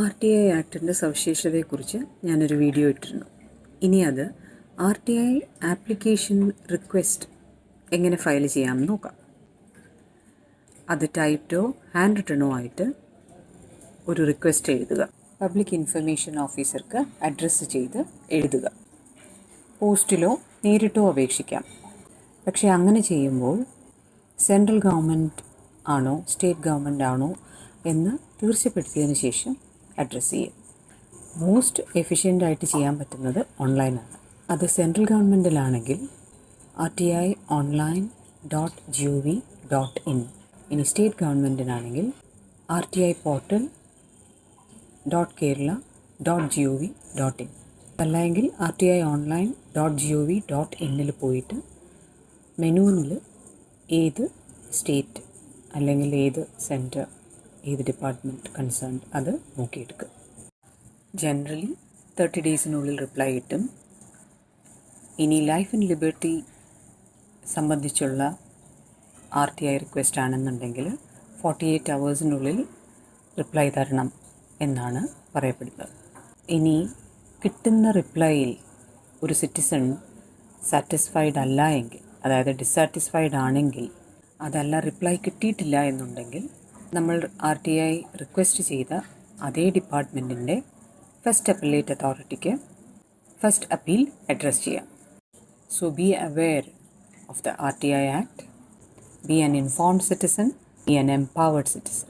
RTI ആക്ടിൻ്റെ സവിശേഷതയെക്കുറിച്ച് ഞാനൊരു video ഇട്ടിരുന്നു. ഇനി അത് RTI ആപ്ലിക്കേഷൻ റിക്വസ്റ്റ് എങ്ങനെ ഫയൽ ചെയ്യാമെന്ന് നോക്കാം. അത് ടൈപ്ഡോ ഹാൻഡ് റിട്ടണോ ആയിട്ട് ഒരു റിക്വസ്റ്റ് എഴുതുക. പബ്ലിക് ഇൻഫർമേഷൻ ഓഫീസർക്ക് അഡ്രസ്സ് ചെയ്ത് എഴുതുക. പോസ്റ്റിലോ നേരിട്ടോ അപേക്ഷിക്കാം. പക്ഷേ അങ്ങനെ ചെയ്യുമ്പോൾ സെൻട്രൽ ഗവൺമെൻറ് ആണോ സ്റ്റേറ്റ് ഗവൺമെൻറ് ആണോ എന്ന് തീർച്ചപ്പെടുത്തിയതിന് ശേഷം അഡ്രസ്സ് ചെയ്യും. മോസ്റ്റ് എഫിഷ്യൻ്റായിട്ട് ചെയ്യാൻ പറ്റുന്നത് ഓൺലൈനാണ്. അത് സെൻട്രൽ ഗവൺമെൻറ്റിലാണെങ്കിൽ RTIonline.gov.in, ഇനി സ്റ്റേറ്റ് ഗവൺമെൻറ്റിനാണെങ്കിൽ RTIportal.kerala.gov.in, അല്ലെങ്കിൽ RTIonline.gov.in പോയിട്ട് മെനുവിൽ ഏത് സ്റ്റേറ്റ് അല്ലെങ്കിൽ ഏത് സെൻറ്റർ, ഏത് ഡിപ്പാർട്ട്മെൻറ്റ് കൺസേൺഡ് അത് നോക്കിയെടുക്കുക. ജനറലി 30 ഡേയ്സിനുള്ളിൽ റിപ്ലൈ കിട്ടും. ഇനി ലൈഫ് ആൻഡ് ലിബർട്ടി സംബന്ധിച്ചുള്ള RTI റിക്വസ്റ്റ് ആണെന്നുണ്ടെങ്കിൽ 48 hours റിപ്ലൈ തരണം എന്നാണ് പറയപ്പെടുന്നത്. ഇനി കിട്ടുന്ന റിപ്ലൈയിൽ ഒരു സിറ്റിസൺ സാറ്റിസ്ഫൈഡ് അല്ല എങ്കിൽ, അതായത് ഡിസാറ്റിസ്ഫൈഡ് ആണെങ്കിൽ, അതല്ല റിപ്ലൈ കിട്ടിയിട്ടില്ല എന്നുണ്ടെങ്കിൽ നമ്മൾ RTI റിക്വസ്റ്റ് ചെയ്ത അതേ ഡിപ്പാർട്ട്മെൻറ്റിൻ്റെ ഫസ്റ്റ് അപ്പലേറ്റ് അതോറിറ്റിക്ക് ഫസ്റ്റ് അപ്പീൽ അഡ്രസ് ചെയ്യാം. So be aware of the RTI act, B an informed citizen, B an empowered citizen.